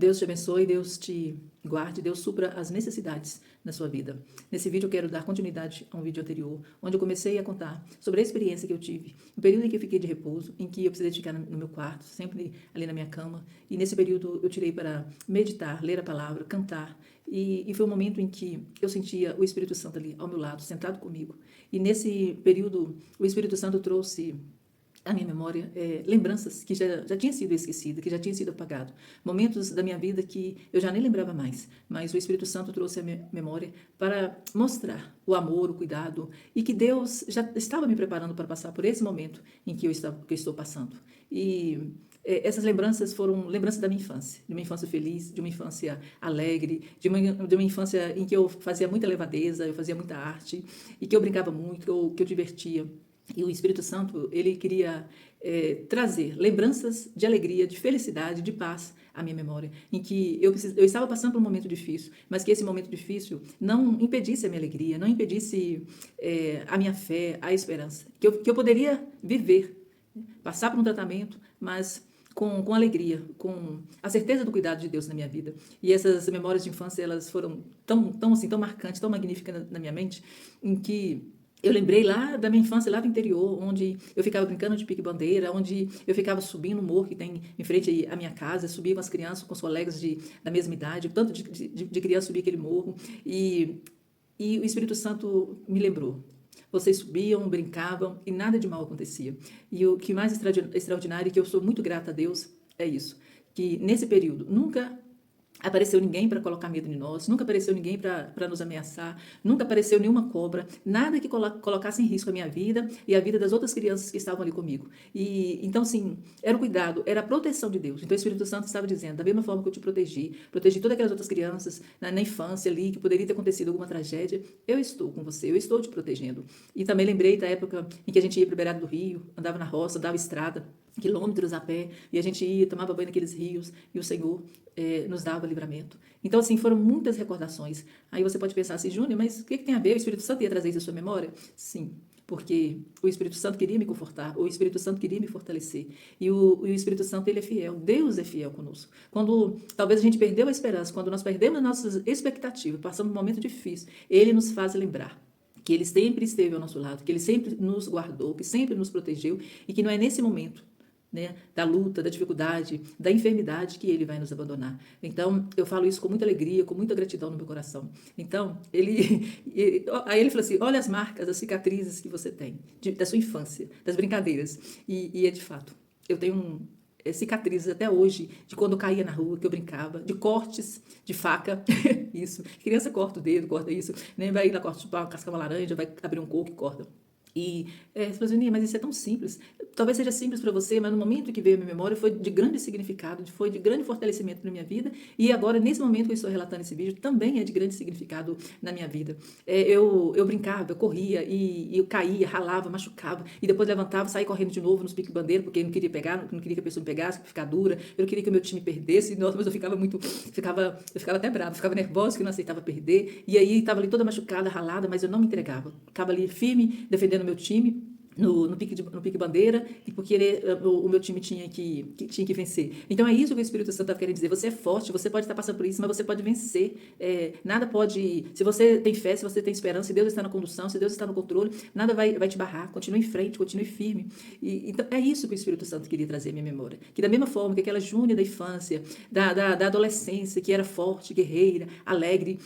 Deus te abençoe, Deus te guarde, Deus supra as necessidades na sua vida. Nesse vídeo eu quero dar continuidade a um vídeo anterior, onde eu comecei a contar sobre a experiência que eu tive, um período em que eu fiquei de repouso, em que eu precisei ficar no meu quarto, sempre ali na minha cama, e nesse período eu tirei para meditar, ler a palavra, cantar, e foi um momento em que eu sentia o Espírito Santo ali ao meu lado, sentado comigo. E nesse período o Espírito Santo trouxe a minha memória, lembranças que já tinham sido esquecidas, que já tinham sido apagadas. Momentos da minha vida que eu já nem lembrava mais, mas o Espírito Santo trouxe a minha memória para mostrar o amor, o cuidado, e que Deus já estava me preparando para passar por esse momento em que eu estou passando. E essas lembranças foram lembranças da minha infância, de uma infância feliz, de uma infância alegre, de uma infância em que eu fazia muita levadeza, eu fazia muita arte, e que eu brincava muito, que eu divertia. E o Espírito Santo, ele queria trazer lembranças de alegria, de felicidade, de paz à minha memória, em que eu estava passando por um momento difícil, mas que esse momento difícil não impedisse a minha alegria, não impedisse a minha fé, a esperança, que eu poderia viver, passar por um tratamento, mas com alegria, com a certeza do cuidado de Deus na minha vida. E essas memórias de infância, elas foram tão marcantes, tão magníficas na minha mente, em que eu lembrei lá da minha infância, lá do interior, onde eu ficava brincando de pique-bandeira, onde eu ficava subindo o morro que tem em frente à minha casa, subia com as crianças, com os colegas da mesma idade, tanto de criança subia aquele morro, e o Espírito Santo me lembrou. Vocês subiam, brincavam e nada de mal acontecia. E o que mais extraordinário, que eu sou muito grata a Deus, é isso, que nesse período nunca apareceu ninguém para colocar medo em nós, nunca apareceu ninguém para nos ameaçar, nunca apareceu nenhuma cobra, nada que colocasse em risco a minha vida e a vida das outras crianças que estavam ali comigo. E então, sim, era o cuidado, era a proteção de Deus. Então, o Espírito Santo estava dizendo, da mesma forma que eu te protegi todas aquelas outras crianças na infância ali, que poderia ter acontecido alguma tragédia, eu estou com você, eu estou te protegendo. E também lembrei da época em que a gente ia para o beirado do rio, andava na roça, andava estrada, quilômetros a pé, e a gente ia, tomava banho naqueles rios, e o Senhor nos dava livramento. Então, assim, foram muitas recordações. Aí você pode pensar assim, Júnior, mas o que tem a ver? O Espírito Santo ia trazer isso à sua memória? Sim, porque o Espírito Santo queria me confortar, o Espírito Santo queria me fortalecer. E o Espírito Santo, ele é fiel, Deus é fiel conosco. Quando talvez a gente perdeu a esperança, quando nós perdemos as nossas expectativas, passamos um momento difícil, ele nos faz lembrar que ele sempre esteve ao nosso lado, que ele sempre nos guardou, que sempre nos protegeu, e que não é nesse momento, né, da luta, da dificuldade, da enfermidade que ele vai nos abandonar. Então, eu falo isso com muita alegria, com muita gratidão no meu coração. Então, aí ele falou assim, olha as marcas, as cicatrizes que você tem, da sua infância, das brincadeiras. E é de fato, eu tenho cicatrizes até hoje, de quando eu caía na rua, que eu brincava, de cortes de faca, isso, criança corta o dedo, corta isso, né, vai lá, corta uma casca uma laranja, vai abrir um coco e corta. E você falou assim, mas isso é tão simples. Talvez seja simples para você, mas no momento que veio a minha memória foi de grande significado, foi de grande fortalecimento na minha vida. E agora, nesse momento que eu estou relatando esse vídeo, também é de grande significado na minha vida. Eu brincava, eu corria, e eu caía, ralava, machucava, e depois levantava, saía correndo de novo nos pique-bandeira, porque eu não queria pegar, não queria que a pessoa me pegasse, ficar dura, eu não queria que o meu time perdesse. Nossa, mas eu ficava até brava, ficava nervosa, que eu não aceitava perder. E aí estava ali toda machucada, ralada, mas eu não me entregava. Ficava ali firme, defendendo o meu time no pique bandeira, e porque o meu time tinha que vencer. Então é isso que o Espírito Santo estava querendo dizer. Você é forte, você pode estar passando por isso, mas você pode vencer. Nada pode... Se você tem fé, se você tem esperança, se Deus está na condução, se Deus está no controle, nada vai te barrar. Continue em frente, continue firme. Então é isso que o Espírito Santo queria trazer à minha memória. Que da mesma forma que aquela Júnia da infância, da adolescência, que era forte, guerreira, alegre,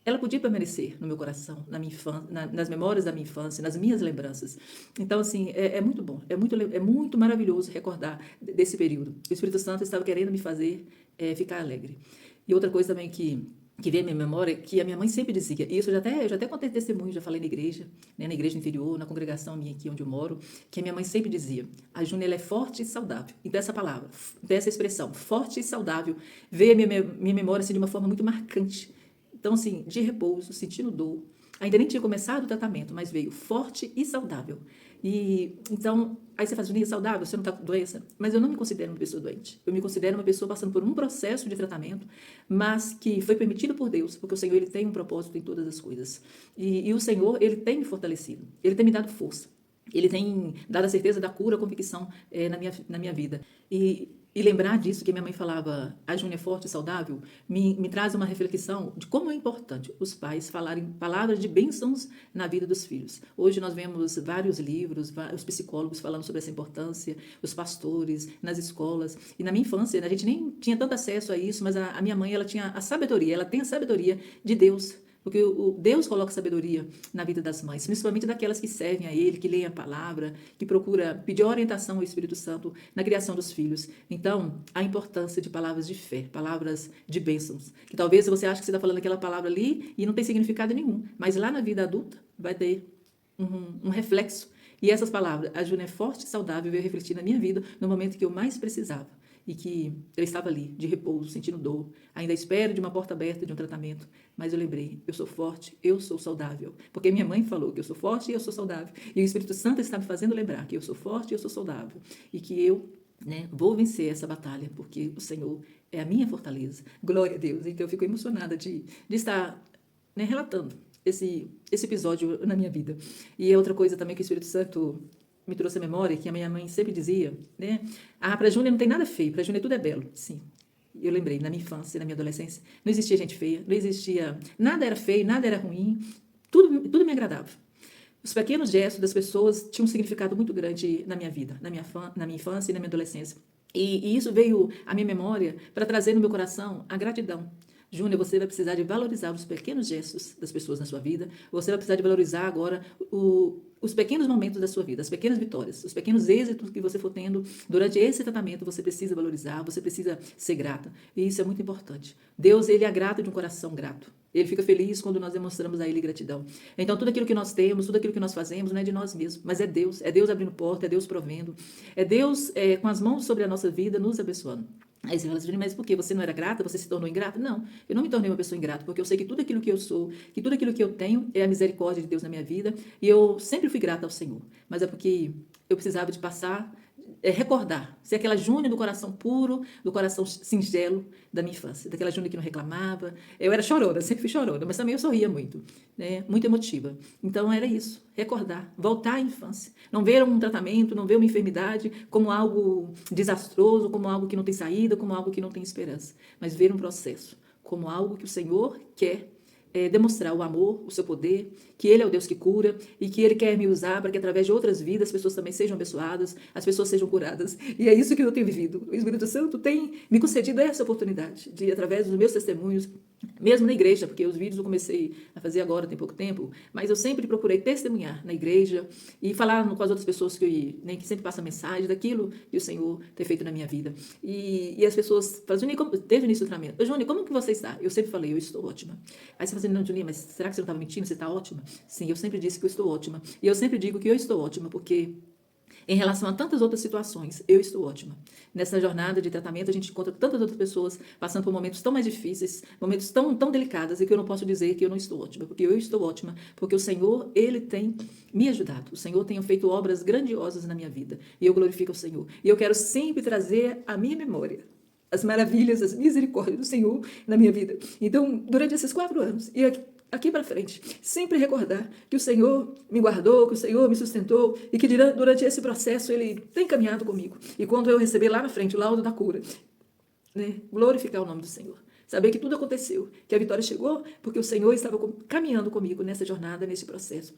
ela podia permanecer no meu coração, na minha infância, nas memórias da minha infância, nas minhas lembranças. Então, assim, é muito bom, é muito maravilhoso recordar desse período. O Espírito Santo estava querendo me fazer ficar alegre. E outra coisa também que veio à minha memória, que a minha mãe sempre dizia, e isso eu já até contei testemunho, já falei na igreja, né, na igreja interior, na congregação minha aqui onde eu moro, que a minha mãe sempre dizia, a Júnia, ela é forte e saudável. Então essa palavra, dessa expressão, forte e saudável, veio à minha memória assim, de uma forma muito marcante. Então, assim, de repouso, sentindo dor. Ainda nem tinha começado o tratamento, mas veio forte e saudável. E então, aí você faz, Juninho, saudável, você não está com doença? Mas eu não me considero uma pessoa doente. Eu me considero uma pessoa passando por um processo de tratamento, mas que foi permitido por Deus, porque o Senhor, ele tem um propósito em todas as coisas. E o Senhor, ele tem me fortalecido, ele tem me dado força. Ele tem dado a certeza da cura, a convicção na minha vida. E E lembrar disso, que minha mãe falava, a Júnia é forte e saudável, me traz uma reflexão de como é importante os pais falarem palavras de bênçãos na vida dos filhos. Hoje nós vemos vários livros, os psicólogos falando sobre essa importância, os pastores, nas escolas. E na minha infância, a gente nem tinha tanto acesso a isso, mas a minha mãe, ela tinha a sabedoria, ela tem a sabedoria de Deus. Porque Deus coloca sabedoria na vida das mães, principalmente daquelas que servem a Ele, que leem a palavra, que procura pedir orientação ao Espírito Santo na criação dos filhos. Então, a importância de palavras de fé, palavras de bênçãos, que talvez você ache que você está falando aquela palavra ali e não tem significado nenhum, mas lá na vida adulta vai ter um reflexo. E essas palavras, a Júnia é forte e saudável, veio refletir na minha vida no momento que eu mais precisava. E que eu estava ali, de repouso, sentindo dor, ainda à espera de uma porta aberta de um tratamento. Mas eu lembrei, eu sou forte, eu sou saudável. Porque minha mãe falou que eu sou forte e eu sou saudável. E o Espírito Santo está me fazendo lembrar que eu sou forte e eu sou saudável. E que eu, vou vencer essa batalha, porque o Senhor é a minha fortaleza. Glória a Deus. Então eu fico emocionada de estar relatando esse episódio na minha vida. E é outra coisa também que o Espírito Santo me trouxe a memória, que a minha mãe sempre dizia, para a Júnia não tem nada feio, para a Júnia tudo é belo. Sim, eu lembrei, na minha infância, na minha adolescência, não existia gente feia, não existia, nada era feio, nada era ruim, tudo me agradava. Os pequenos gestos das pessoas tinham um significado muito grande na minha vida, na minha infância e na minha adolescência. E isso veio à minha memória para trazer no meu coração a gratidão. Júnior, você vai precisar de valorizar os pequenos gestos das pessoas na sua vida. Você vai precisar de valorizar agora os pequenos momentos da sua vida, as pequenas vitórias, os pequenos êxitos que você for tendo durante esse tratamento. Você precisa valorizar, você precisa ser grata. E isso é muito importante. Deus, ele é grato de um coração grato. Ele fica feliz quando nós demonstramos a Ele gratidão. Então, tudo aquilo que nós temos, tudo aquilo que nós fazemos, não é de nós mesmos, mas é Deus. É Deus abrindo porta, é Deus provendo. É Deus com as mãos sobre a nossa vida, nos abençoando. Aí você fala assim, mas por quê? Você não era grata? Você se tornou ingrata? Não, eu não me tornei uma pessoa ingrata, porque eu sei que tudo aquilo que eu sou, que tudo aquilo que eu tenho é a misericórdia de Deus na minha vida, e eu sempre fui grata ao Senhor. Mas é porque eu precisava de passar, recordar, ser aquela Júnia do coração puro, do coração singelo da minha infância, daquela Júnia que não reclamava. Eu era chorona, sempre fui chorona, mas também eu sorria muito, muito emotiva. Então era isso, recordar, voltar à infância. Não ver um tratamento, não ver uma enfermidade como algo desastroso, como algo que não tem saída, como algo que não tem esperança, mas ver um processo como algo que o Senhor quer demonstrar o amor, o seu poder, que Ele é o Deus que cura e que Ele quer me usar para que através de outras vidas as pessoas também sejam abençoadas, as pessoas sejam curadas. E é isso que eu tenho vivido. O Espírito Santo tem me concedido essa oportunidade de, através dos meus testemunhos, mesmo na igreja, porque os vídeos eu comecei a fazer agora, tem pouco tempo, mas eu sempre procurei testemunhar na igreja e falar com as outras pessoas que sempre passam mensagem daquilo que o Senhor tem feito na minha vida. E as pessoas falam, Juninho, desde o início do treinamento, Juninho, como que você está? Eu sempre falei, eu estou ótima. Aí você fala assim, não, Juninho, mas será que você não estava mentindo? Você está ótima? Sim, eu sempre disse que eu estou ótima. E eu sempre digo que eu estou ótima, porque em relação a tantas outras situações, eu estou ótima. Nessa jornada de tratamento, a gente encontra tantas outras pessoas passando por momentos tão mais difíceis, momentos tão delicados, e que eu não posso dizer que eu não estou ótima, porque eu estou ótima, porque o Senhor, Ele tem me ajudado. O Senhor tem feito obras grandiosas na minha vida, e eu glorifico o Senhor. E eu quero sempre trazer à minha memória as maravilhas, as misericórdias do Senhor na minha vida. Então, durante esses 4 anos, e aqui para frente, sempre recordar que o Senhor me guardou, que o Senhor me sustentou e que durante esse processo Ele tem caminhado comigo. E quando eu receber lá na frente o laudo da cura, glorificar o nome do Senhor. Saber que tudo aconteceu, que a vitória chegou, porque o Senhor estava caminhando comigo nessa jornada, nesse processo.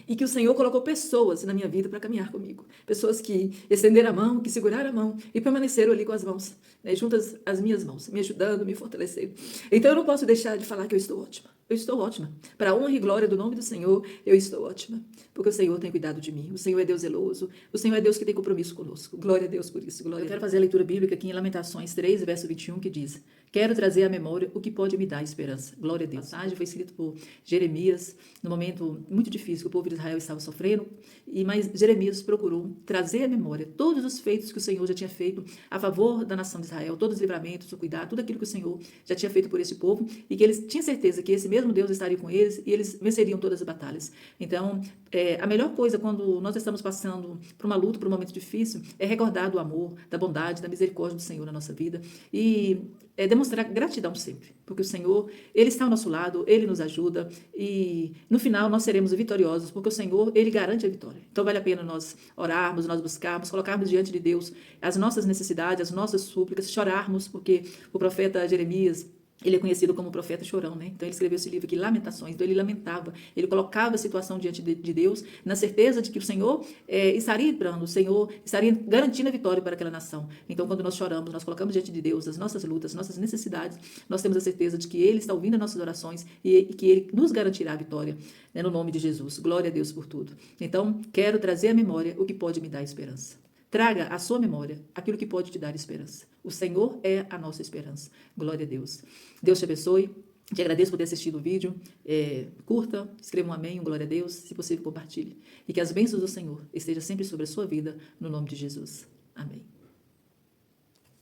E que o Senhor colocou pessoas na minha vida para caminhar comigo. Pessoas que estenderam a mão, que seguraram a mão e permaneceram ali com as mãos, juntas às minhas mãos, me ajudando, me fortalecendo. Então eu não posso deixar de falar que eu estou ótima. Eu estou ótima. Para a honra e glória do nome do Senhor, eu estou ótima. Porque o Senhor tem cuidado de mim. O Senhor é Deus zeloso. O Senhor é Deus que tem compromisso conosco. Glória a Deus por isso. Glória. Eu quero fazer a leitura bíblica aqui em Lamentações 3, verso 21, que diz: quero trazer à memória o que pode me dar esperança. Glória a Deus. A passagem foi escrita por Jeremias, no momento muito difícil que o povo de Israel estava sofrendo, mas Jeremias procurou trazer à memória todos os feitos que o Senhor já tinha feito a favor da nação de Israel, todos os livramentos, o cuidado, tudo aquilo que o Senhor já tinha feito por esse povo, e que eles tinham certeza que esse mesmo Deus estaria com eles e eles venceriam todas as batalhas. Então, a melhor coisa quando nós estamos passando por uma luta, por um momento difícil, é recordar do amor, da bondade, da misericórdia do Senhor na nossa vida. E demonstrar gratidão sempre, porque o Senhor, Ele está ao nosso lado, Ele nos ajuda e no final nós seremos vitoriosos, porque o Senhor, Ele garante a vitória. Então vale a pena nós orarmos, nós buscarmos, colocarmos diante de Deus as nossas necessidades, as nossas súplicas, chorarmos, porque o profeta Jeremias, ele é conhecido como profeta chorão, né? Então ele escreveu esse livro aqui, Lamentações. Então ele lamentava, ele colocava a situação diante de Deus, na certeza de que o Senhor estaria entrando, o Senhor estaria garantindo a vitória para aquela nação. Então quando nós choramos, nós colocamos diante de Deus as nossas lutas, as nossas necessidades, nós temos a certeza de que Ele está ouvindo as nossas orações e que Ele nos garantirá a vitória, né, no nome de Jesus. Glória a Deus por tudo. Então quero trazer à memória o que pode me dar esperança. Traga à sua memória aquilo que pode te dar esperança. O Senhor é a nossa esperança. Glória a Deus. Deus te abençoe. Te agradeço por ter assistido o vídeo. Curta, escreva um amém, glória a Deus. Se possível, compartilhe. E que as bênçãos do Senhor estejam sempre sobre a sua vida, no nome de Jesus. Amém.